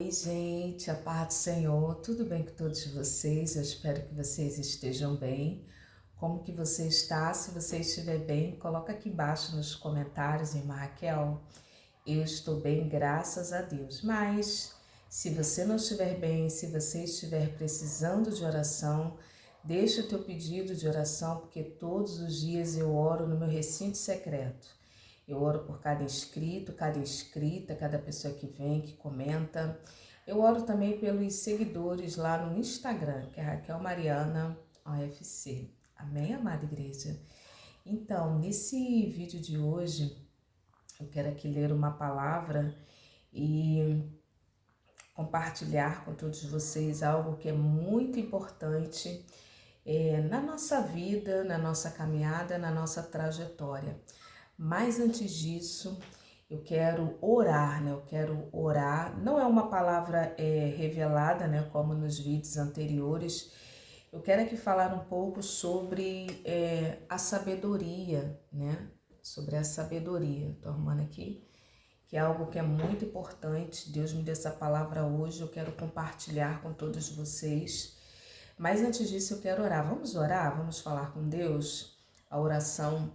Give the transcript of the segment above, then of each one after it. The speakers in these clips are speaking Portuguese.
Oi, gente, a paz do Senhor, tudo bem com todos vocês? Eu espero que vocês estejam bem. Como que você está? Se você estiver bem, coloca aqui embaixo nos comentários, irmã Raquel. Eu estou bem, graças a Deus. Mas, se você não estiver bem, se você estiver precisando de oração, deixa o teu pedido de oração, porque todos os dias eu oro no meu recinto secreto. Eu oro por cada inscrito, cada inscrita, cada pessoa que vem, que comenta. Eu oro também pelos seguidores lá no Instagram, que é Raquel Mariana OFC. Amém, amada igreja? Então, nesse vídeo de hoje, eu quero aqui ler uma palavra e compartilhar com todos vocês algo que é muito importante na nossa vida, na nossa caminhada, na nossa trajetória. Mas antes disso, eu quero orar, né? Eu quero orar. Não é uma palavra revelada, né? Como nos vídeos anteriores. Eu quero aqui falar um pouco sobre a sabedoria, né? Sobre a sabedoria. Estou arrumando aqui, que é algo que é muito importante. Deus me deu essa palavra hoje. Eu quero compartilhar com todos vocês. Mas antes disso, eu quero orar. Vamos orar? Vamos falar com Deus? A oração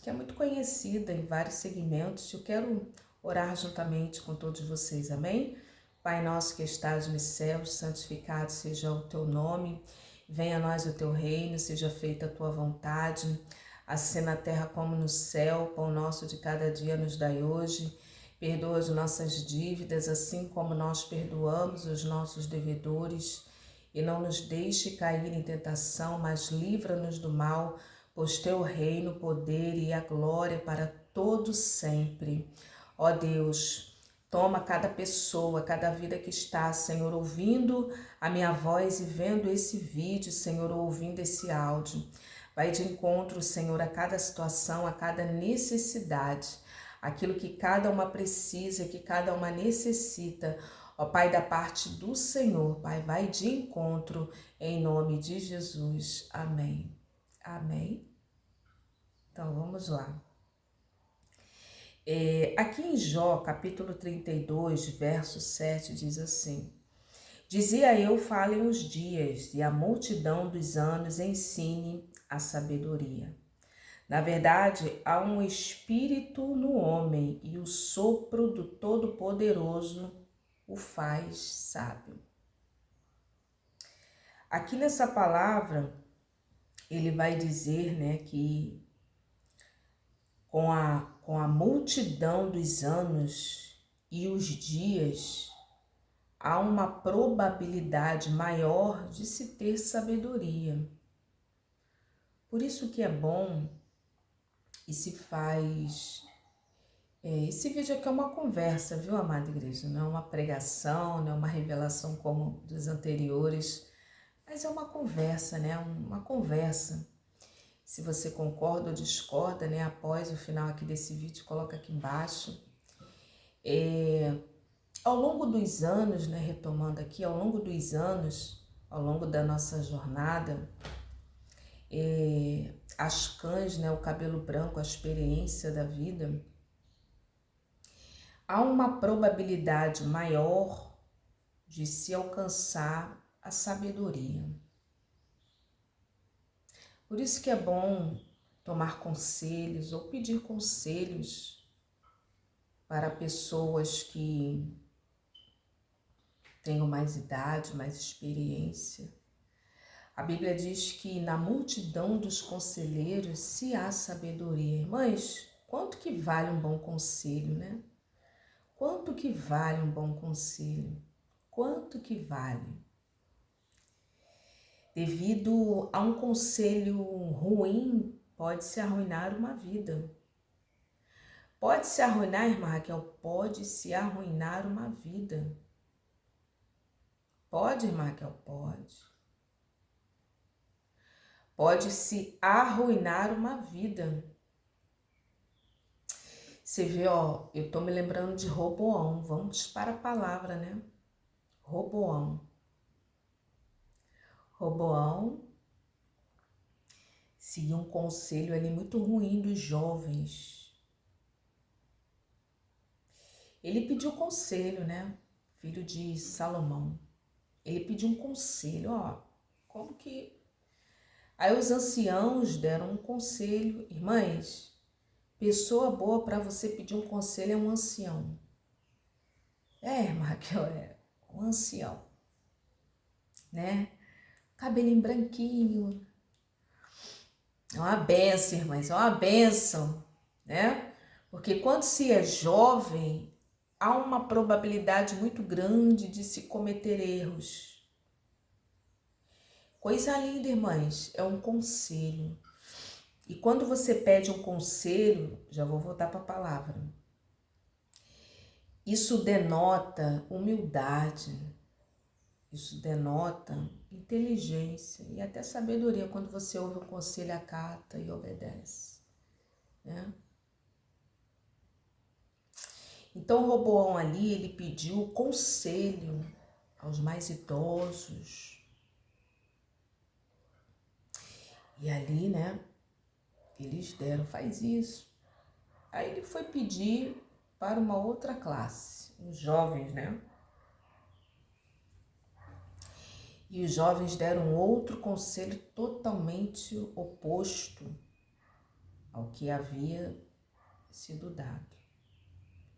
que é muito conhecida em vários segmentos. Eu quero orar juntamente com todos vocês, amém? Pai nosso que estás nos céus, santificado seja o teu nome, venha a nós o teu reino, seja feita a tua vontade, assim na terra como no céu. Pão nosso de cada dia nos dai hoje, perdoa as nossas dívidas, assim como nós perdoamos os nossos devedores, e não nos deixe cair em tentação, mas livra-nos do mal, pois teu reino, o poder e a glória para todos sempre. Ó Deus, toma cada pessoa, cada vida que está, Senhor, ouvindo a minha voz e vendo esse vídeo, Senhor, ouvindo esse áudio. Vai de encontro, Senhor, a cada situação, a cada necessidade, aquilo que cada uma precisa, que cada uma necessita. Ó Pai, da parte do Senhor, Pai, vai de encontro em nome de Jesus. Amém. Amém. Então, vamos lá. Aqui em Jó, capítulo 32, verso 7, diz assim: Dizia eu, falem os dias, e a multidão dos anos ensine a sabedoria. Na verdade, há um espírito no homem, e o sopro do Todo-Poderoso o faz sábio. Aqui nessa palavra, ele vai dizer, né, que com a multidão dos anos e os dias, há uma probabilidade maior de se ter sabedoria. Por isso que é bom e se faz... esse vídeo aqui é uma conversa, viu, amada igreja? Não é uma pregação, não é uma revelação como dos anteriores, mas é uma conversa, né? Uma conversa. Se você concorda ou discorda, né? Após o final aqui desse vídeo, coloca aqui embaixo. Ao longo dos anos, né? Retomando aqui, ao longo dos anos, ao longo da nossa jornada, as cães, né? O cabelo branco, a experiência da vida, há uma probabilidade maior de se alcançar a sabedoria. Por isso que é bom tomar conselhos ou pedir conselhos para pessoas que tenham mais idade, mais experiência. A Bíblia diz que na multidão dos conselheiros se há sabedoria. Irmãs, quanto que vale um bom conselho, né? Quanto que vale um bom conselho? Quanto que vale? Devido a um conselho ruim, pode-se arruinar uma vida. Pode se arruinar, irmã Raquel? Pode se arruinar uma vida. Pode, irmã Raquel? Pode. Pode se arruinar uma vida. Você vê, ó, eu tô me lembrando de Roboão. Vamos para a palavra, né? Roboão. Roboão seguia um conselho ali muito ruim dos jovens. Ele pediu conselho, né? filho de Salomão. Ele pediu um conselho, ó, como que... Aí os anciãos deram um conselho. Irmãs, pessoa boa para você pedir um conselho é um ancião. Irmã Raquel, um ancião, né? Cabelinho branquinho. É uma benção, irmãs, é uma benção, né? Porque quando se é jovem, há uma probabilidade muito grande de se cometer erros. Coisa linda, irmãs, é um conselho. E quando você pede um conselho, já vou voltar para a palavra, isso denota humildade, isso denota inteligência e até sabedoria quando você ouve um conselho, acata e obedece, né? Então Roboão ali, ele pediu conselho aos mais idosos. E ali, né, eles deram, faz isso. Aí ele foi pedir para uma outra classe, os jovens, né? E os jovens deram outro conselho totalmente oposto ao que havia sido dado.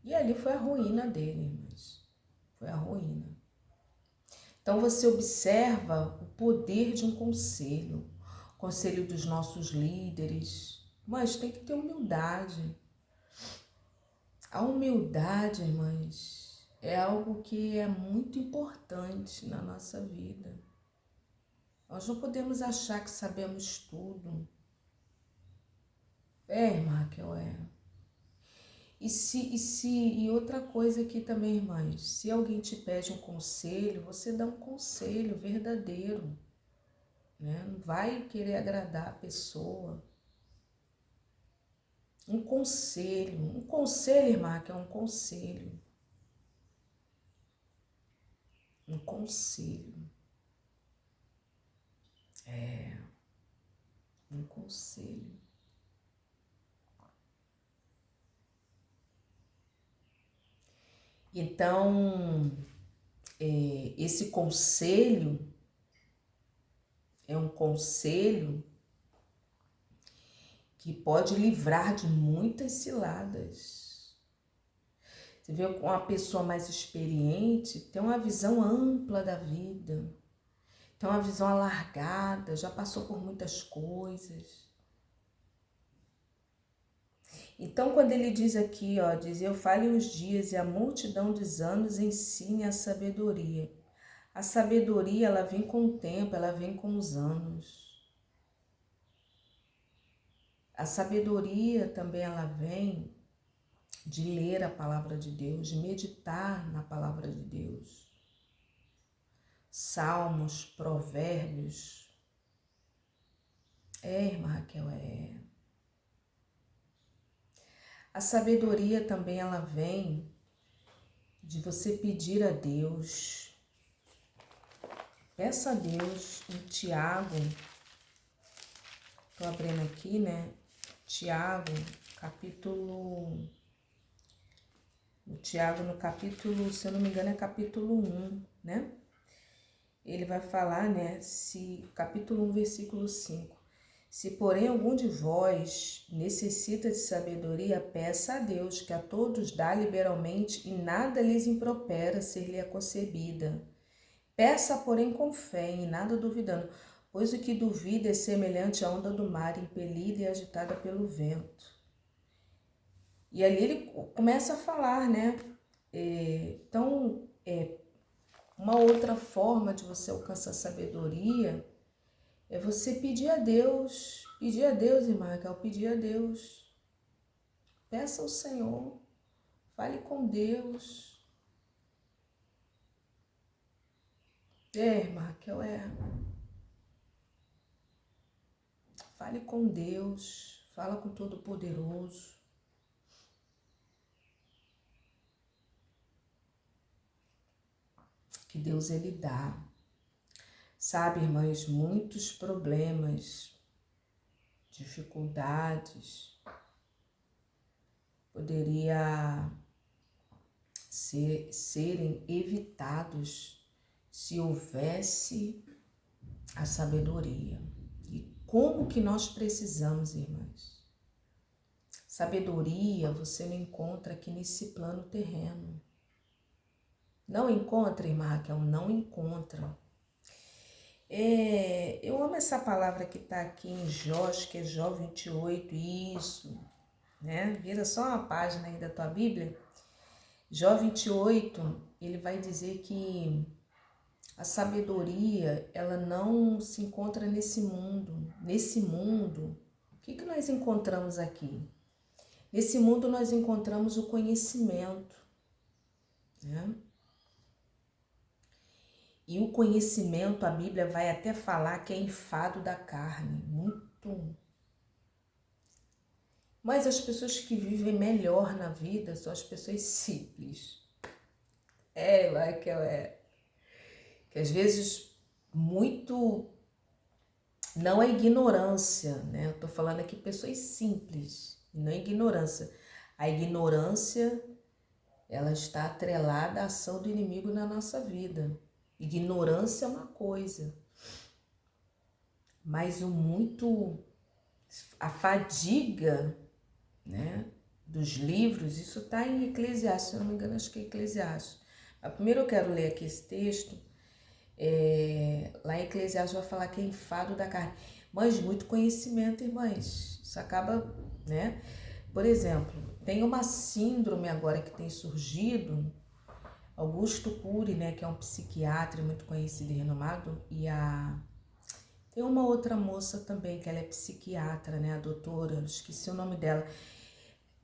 E ali foi a ruína dele, irmãos. Foi a ruína. Então você observa o poder de um conselho, o conselho dos nossos líderes, mas tem que ter humildade. A humildade, irmãs, é algo que é muito importante na nossa vida. Nós não podemos achar que sabemos tudo. Irmã Raquel, E outra coisa aqui também, irmãs, se alguém te pede um conselho, você dá um conselho verdadeiro, né? Não vai querer agradar a pessoa. Um conselho, irmã, que é um conselho. Um conselho. Um conselho. Então, esse conselho é um conselho que pode livrar de muitas ciladas. Você vê uma pessoa mais experiente, tem uma visão ampla da vida, tem uma visão alargada, já passou por muitas coisas. Então, quando ele diz aqui, ó, diz, eu fale os dias e a multidão dos anos ensine a sabedoria. A sabedoria, ela vem com o tempo, ela vem com os anos. A sabedoria também, ela vem de ler a palavra de Deus, de meditar na palavra de Deus. Salmos, provérbios. Irmã Raquel, A sabedoria também, ela vem de você pedir a Deus. Peça a Deus em Tiago, estou abrindo aqui, né? Tiago, no capítulo, se eu não me engano, é capítulo 1, né? Ele vai falar, né? Capítulo 1, versículo 5. Se, porém, algum de vós necessita de sabedoria, peça a Deus, que a todos dá liberalmente e nada lhes impropera ser-lhe é concebida. Peça, porém, com fé e nada duvidando, pois o que duvida é semelhante à onda do mar, impelida e agitada pelo vento. E ali ele começa a falar, né? Então, uma outra forma de você alcançar sabedoria é você pedir a Deus, irmã Raquel, pedir a Deus. Peça ao Senhor, fale com Deus. Irmã Raquel, Fale com Deus, fala com o Todo-Poderoso. Que Deus, Ele dá. Sabe, irmãs, muitos problemas, dificuldades, poderia serem evitados se houvesse a sabedoria. E como que nós precisamos, irmãs? Sabedoria você não encontra aqui nesse plano terreno. Não encontra, irmã Raquel, não encontra. Eu amo essa palavra que está aqui em Jó, acho que é Jó 28, isso, né? Vira só uma página aí da tua Bíblia. Jó 28, ele vai dizer que a sabedoria, ela não se encontra nesse mundo. Nesse mundo, o que nós encontramos aqui? Nesse mundo nós encontramos o conhecimento, né? E o conhecimento, a Bíblia vai até falar que é enfado da carne, muito. Mas as pessoas que vivem melhor na vida são as pessoas simples. Que às vezes muito não é ignorância, né? Eu tô falando aqui pessoas simples, e não é ignorância. A ignorância, ela está atrelada à ação do inimigo na nossa vida. Ignorância é uma coisa, mas a fadiga, né, dos livros, isso está em Eclesiastes, se eu não me engano, acho que é Eclesiastes. Mas primeiro eu quero ler aqui esse texto. Lá em Eclesiastes vai falar que é enfado da carne. Mas muito conhecimento, irmãs. Isso acaba, né? Por exemplo, tem uma síndrome agora que tem surgido. Augusto Cury, né, que é um psiquiatra muito conhecido e renomado, e tem uma outra moça também que ela é psiquiatra, né, a doutora, esqueci o nome dela.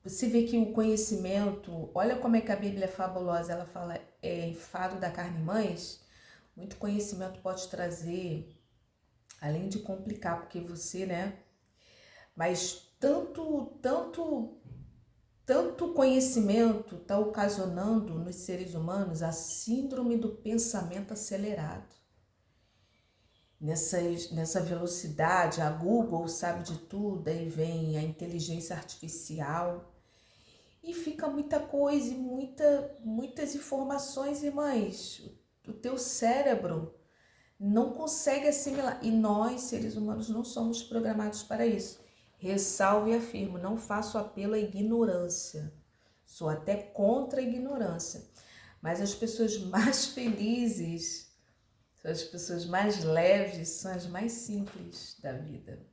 Você vê que o conhecimento, olha como é que a Bíblia é fabulosa, ela fala enfado da carne, mães. Muito conhecimento pode trazer, além de complicar, porque você, né, mas tanto conhecimento está ocasionando nos seres humanos a síndrome do pensamento acelerado. Nessa velocidade, a Google sabe de tudo, aí vem a inteligência artificial e fica muita coisa e muitas informações, irmãs. O teu cérebro não consegue assimilar. E nós, seres humanos, não somos programados para isso. Ressalvo e afirmo, não faço apelo à ignorância. Sou até contra a ignorância. Mas as pessoas mais felizes, as pessoas mais leves, são as mais simples da vida.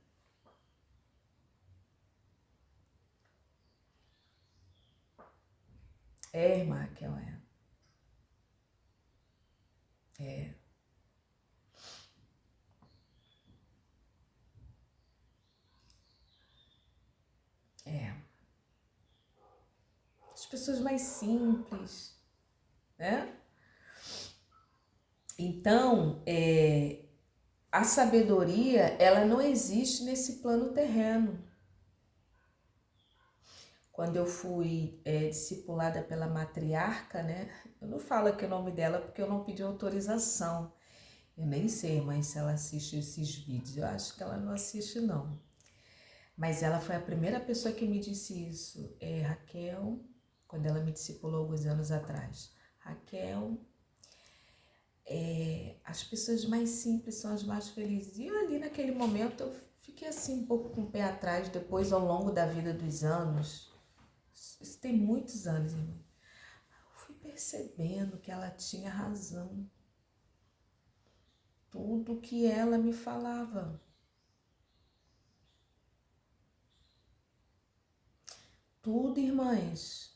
Irmã Raquel, É. As pessoas mais simples, né? Então, a sabedoria, ela não existe nesse plano terreno. Quando eu fui discipulada pela matriarca, né? Eu não falo aqui o nome dela porque eu não pedi autorização. Eu nem sei, mas se ela assiste esses vídeos, eu acho que ela não assiste, não. Mas ela foi a primeira pessoa que me disse isso. Raquel, quando ela me discipulou alguns anos atrás. Raquel, as pessoas mais simples são as mais felizes. E eu ali naquele momento eu fiquei assim um pouco com o pé atrás. Depois, ao longo da vida dos anos, isso tem muitos anos, irmão, eu fui percebendo que ela tinha razão. Tudo que ela me falava. Tudo, irmãs.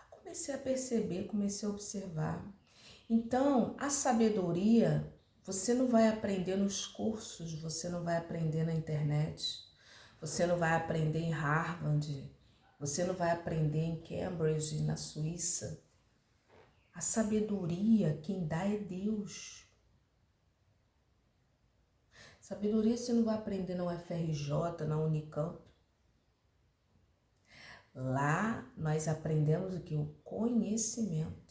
Comecei a perceber, comecei a observar. Então, a sabedoria, você não vai aprender nos cursos, você não vai aprender na internet, você não vai aprender em Harvard, você não vai aprender em Cambridge, na Suíça. A sabedoria, quem dá é Deus. Sabedoria você não vai aprender na UFRJ, na Unicamp. Lá nós aprendemos o que? O conhecimento.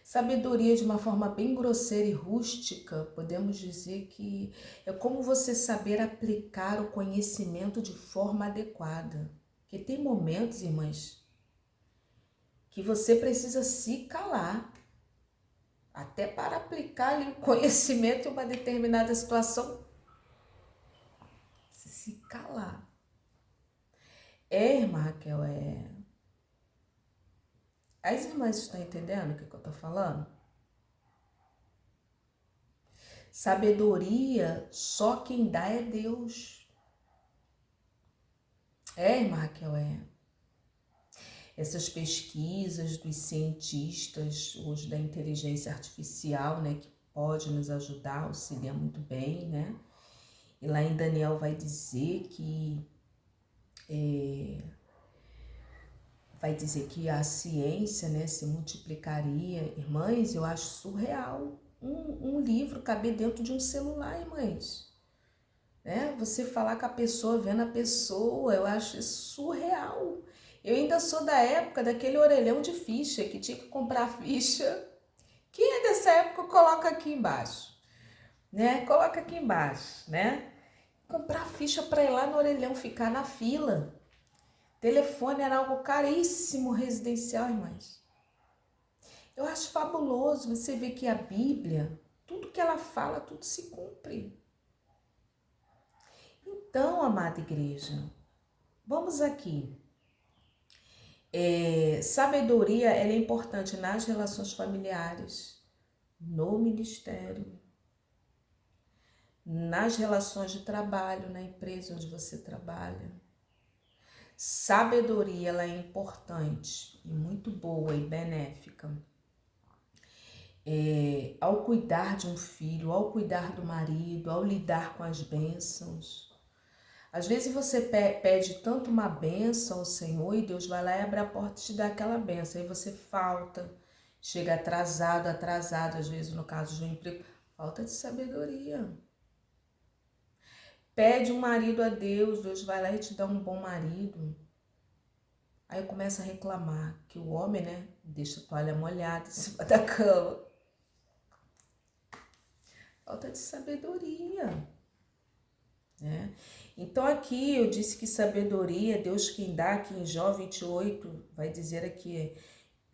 Sabedoria, de uma forma bem grosseira e rústica, podemos dizer que é como você saber aplicar o conhecimento de forma adequada. Porque tem momentos, irmãs, que você precisa se calar, até para aplicar ali o conhecimento em uma determinada situação, se calar. Irmã Raquel, as irmãs estão entendendo o que eu estou falando? Sabedoria, só quem dá é Deus. Irmã Raquel, Essas pesquisas dos cientistas, hoje da inteligência artificial, né, que pode nos ajudar, auxilia muito bem, né? E lá em Daniel vai dizer que a ciência, né, se multiplicaria. Irmãs, eu acho surreal um livro caber dentro de um celular, irmãs. Né? Você falar com a pessoa, vendo a pessoa, eu acho isso surreal. Eu ainda sou da época daquele orelhão de ficha, que tinha que comprar ficha. Quem é dessa época, coloca aqui embaixo. Né? Coloca aqui embaixo, né? Comprar ficha para ir lá no orelhão, ficar na fila. Telefone era algo caríssimo residencial, irmãs. Eu acho fabuloso você ver que a Bíblia, tudo que ela fala, tudo se cumpre. Então, amada igreja, vamos aqui. Sabedoria, ela é importante nas relações familiares, no ministério, nas relações de trabalho, na empresa onde você trabalha. Sabedoria, ela é importante e muito boa e benéfica. Ao cuidar de um filho, ao cuidar do marido, ao lidar com as bênçãos. Às vezes você pede tanto uma bênção ao Senhor e Deus vai lá e abre a porta e te dá aquela bênção. Aí você falta, chega atrasado, às vezes no caso de um emprego, falta de sabedoria. Pede um marido a Deus, Deus vai lá e te dá um bom marido. Aí começa a reclamar que o homem, né, deixa a toalha molhada em cima da cama. Falta de sabedoria, né? Então aqui eu disse que sabedoria, Deus quem dá, aqui em Jó 28, vai dizer aqui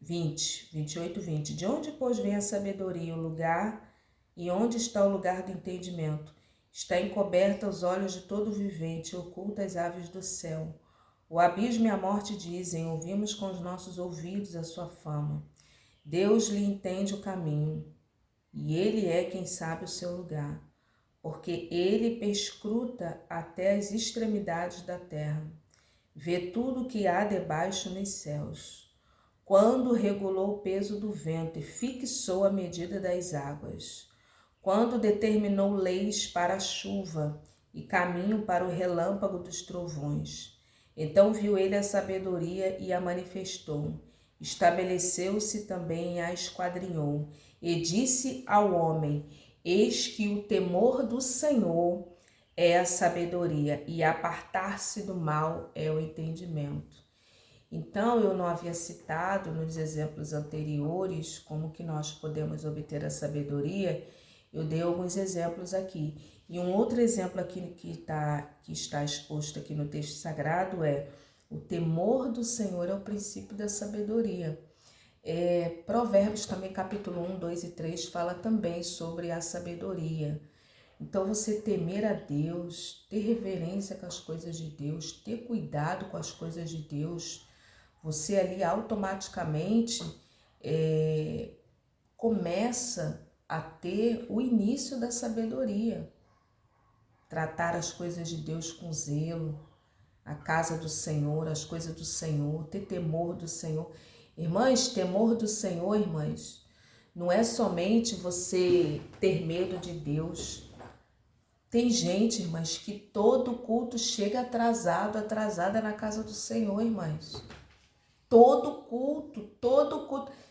28, 20. De onde, pois, vem a sabedoria, o lugar, e onde está o lugar do entendimento? Está encoberta aos olhos de todo vivente, oculta às aves do céu. O abismo e a morte dizem, ouvimos com os nossos ouvidos a sua fama. Deus lhe entende o caminho, e ele é quem sabe o seu lugar, porque ele perscruta até as extremidades da terra, vê tudo o que há debaixo nos céus. Quando regulou o peso do vento e fixou a medida das águas, quando determinou leis para a chuva e caminho para o relâmpago dos trovões, então viu ele a sabedoria e a manifestou, estabeleceu-se também e a esquadrinhou, e disse ao homem, eis que o temor do Senhor é a sabedoria, e apartar-se do mal é o entendimento. Então, eu não havia citado nos exemplos anteriores como que nós podemos obter a sabedoria. Eu dei alguns exemplos aqui. E um outro exemplo aqui que está exposto aqui no texto sagrado é o temor do Senhor é o princípio da sabedoria. Provérbios também, capítulo 1, 2 e 3, fala também sobre a sabedoria. Então, você temer a Deus, ter reverência com as coisas de Deus, ter cuidado com as coisas de Deus, você ali automaticamente começa a ter o início da sabedoria. Tratar as coisas de Deus com zelo, a casa do Senhor, as coisas do Senhor, ter temor do Senhor. Irmãs, temor do Senhor, irmãs, não é somente você ter medo de Deus. Tem gente, irmãs, que todo culto chega atrasada na casa do Senhor, irmãs. Todo culto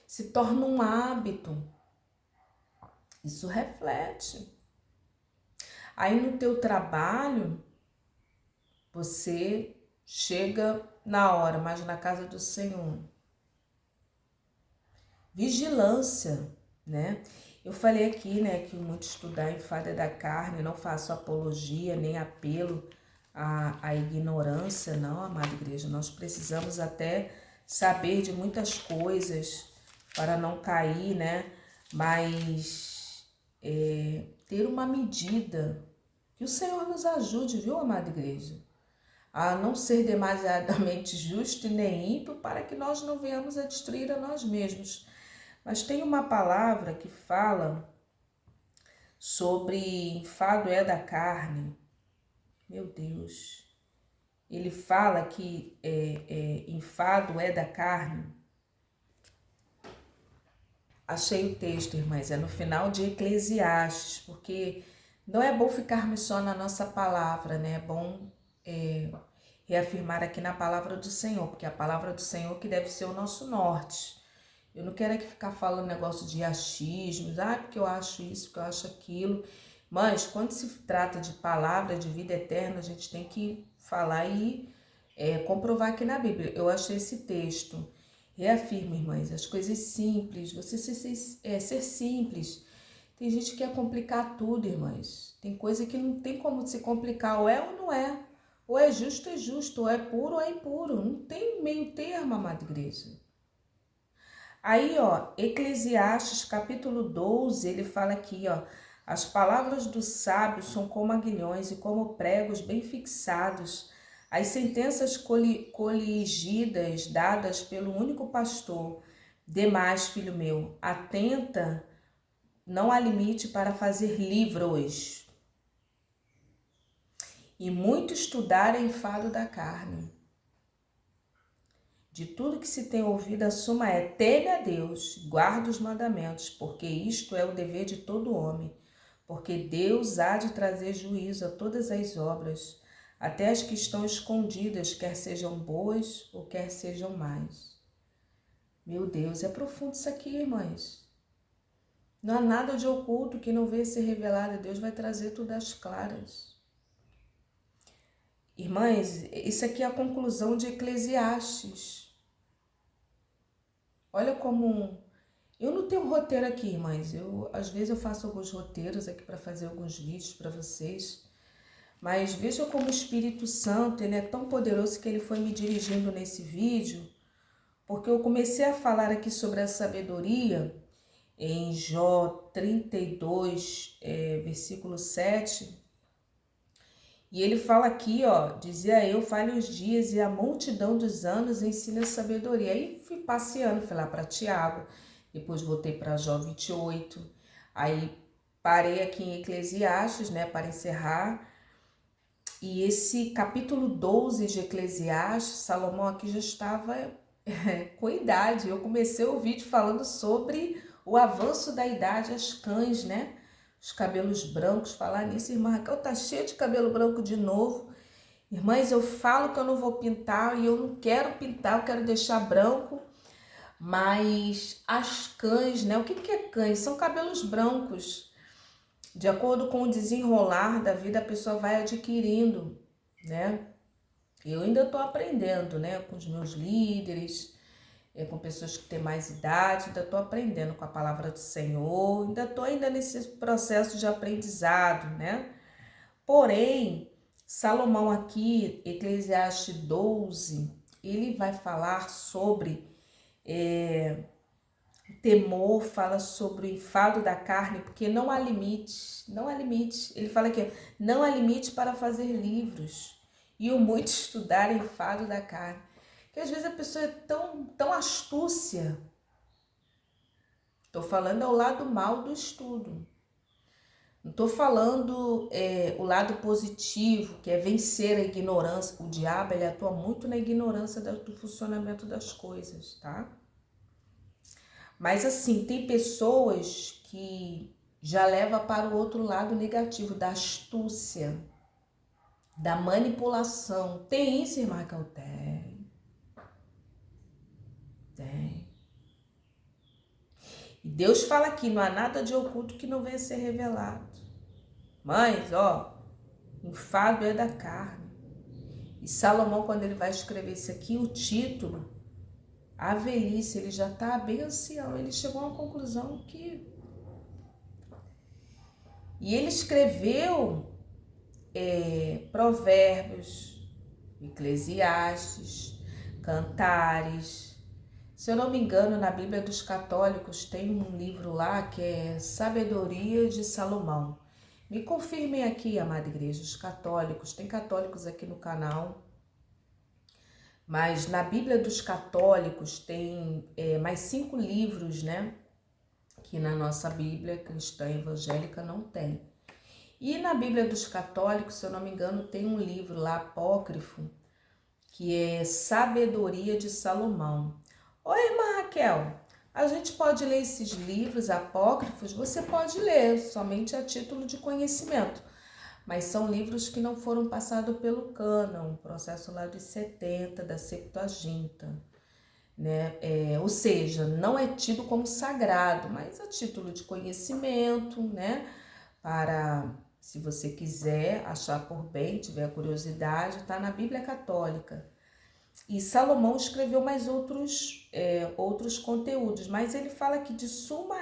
se torna um hábito. Isso reflete. Aí no teu trabalho, você chega na hora, mas na casa do Senhor. Vigilância, né? Eu falei aqui, né, que muito estudar enfada da carne, não faço apologia nem apelo à ignorância, não, amada igreja. Nós precisamos até saber de muitas coisas para não cair, né? Mas ter uma medida. Que o Senhor nos ajude, viu, amada igreja? A não ser demasiadamente justo e nem ímpio, para que nós não venhamos a destruir a nós mesmos. Mas tem uma palavra que fala sobre enfado é da carne. Meu Deus. Ele fala que enfado é da carne. Achei o texto, irmãs, é no final de Eclesiastes, porque não é bom ficarmos só na nossa palavra, né? É bom reafirmar aqui na palavra do Senhor, porque a palavra do Senhor que deve ser o nosso norte. Eu não quero aqui ficar falando negócio de achismos, porque eu acho isso, porque eu acho aquilo. Mas quando se trata de palavra de vida eterna, a gente tem que falar e comprovar aqui na Bíblia. Eu achei esse texto. Reafirma, irmãs, as coisas simples, você ser simples. Tem gente que quer complicar tudo, irmãs. Tem coisa que não tem como se complicar, ou é ou não é. Ou é justo, ou é puro ou é impuro. Não tem meio termo, amada igreja. Aí, Eclesiastes capítulo 12, ele fala aqui, as palavras do sábio são como aguilhões e como pregos bem fixados. As sentenças coligidas dadas pelo único pastor. Demais, filho meu, atenta, não há limite para fazer livros. E muito estudar é enfado da carne. De tudo que se tem ouvido, a suma é: teme a Deus, guarda os mandamentos, porque isto é o dever de todo homem. Porque Deus há de trazer juízo a todas as obras, até as que estão escondidas, quer sejam boas ou quer sejam más. Meu Deus, é profundo isso aqui, irmãs. Não há nada de oculto que não venha ser revelado. Deus vai trazer tudo às claras. Irmãs, isso aqui é a conclusão de Eclesiastes. Olha como... Eu não tenho roteiro aqui, irmãs. Às vezes eu faço alguns roteiros aqui para fazer alguns vídeos para vocês. Mas veja como o Espírito Santo, ele é tão poderoso que ele foi me dirigindo nesse vídeo, porque eu comecei a falar aqui sobre a sabedoria em Jó 32, versículo 7. E ele fala aqui, dizia eu, fale os dias e a multidão dos anos ensina sabedoria. Aí fui passeando, fui lá para Tiago, depois voltei para Jó 28, aí parei aqui em Eclesiastes, né, para encerrar. E esse capítulo 12 de Eclesiastes, Salomão aqui já estava com idade. Eu comecei o vídeo falando sobre o avanço da idade, as cães, né? Os cabelos brancos. Falar nisso, irmã Raquel tá cheia de cabelo branco de novo. Irmãs, eu falo que eu não vou pintar e eu não quero pintar, eu quero deixar branco. Mas as cães, né? O que é cães? São cabelos brancos. De acordo com o desenrolar da vida, a pessoa vai adquirindo, né? Eu ainda estou aprendendo, né? Com os meus líderes, com pessoas que têm mais idade, ainda estou aprendendo com a palavra do Senhor, ainda estou nesse processo de aprendizado, né? Porém, Salomão aqui, Eclesiastes 12, ele vai falar sobre temor, fala sobre o enfado da carne, porque não há limite, não há limite. Ele fala aqui, não há limite para fazer livros e o muito estudar é enfado da carne. Que às vezes a pessoa é tão astúcia. Estou falando ao lado mal do estudo. Não estou falando o lado positivo, que é vencer a ignorância. O diabo, ele atua muito na ignorância do funcionamento das coisas, tá? Mas assim, tem pessoas que já levam para o outro lado negativo, da astúcia, da manipulação. Tem isso, irmã Raquel? Tem. E Deus fala aqui, não há nada de oculto que não venha a ser revelado. Mas, enfado é da carne. E Salomão, quando ele vai escrever isso aqui, o título, a velhice, ele já está bem ancião. Ele chegou a uma conclusão que... E ele escreveu Provérbios, Eclesiastes, Cantares, Se eu não me engano, na Bíblia dos Católicos tem um livro lá que é Sabedoria de Salomão. Me confirmem aqui, amada igreja, os católicos, tem católicos aqui no canal, mas na Bíblia dos Católicos tem mais 5 livros, né? Que na nossa Bíblia cristã evangélica não tem. E na Bíblia dos Católicos, se eu não me engano, tem um livro lá apócrifo, que é Sabedoria de Salomão. Oi, irmã Raquel, a gente pode ler esses livros apócrifos? Você pode ler, somente a título de conhecimento, mas são livros que não foram passados pelo cânon, processo lá dos 70, da Septuaginta, né? Ou seja, não é tido como sagrado, mas a título de conhecimento, né? Para, se você quiser achar por bem, tiver curiosidade, está na Bíblia Católica. E Salomão escreveu mais outros conteúdos, mas ele fala que de suma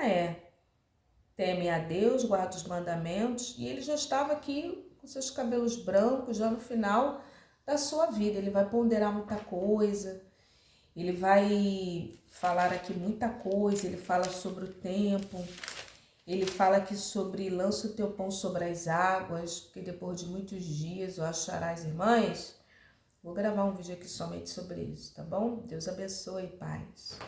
teme a Deus, guarda os mandamentos, e ele já estava aqui com seus cabelos brancos, já no final da sua vida. Ele vai ponderar muita coisa, ele vai falar aqui muita coisa, ele fala sobre o tempo, ele fala aqui sobre lança o teu pão sobre as águas, porque depois de muitos dias o acharás, irmãs. Vou gravar um vídeo aqui somente sobre isso, tá bom? Deus abençoe e paz.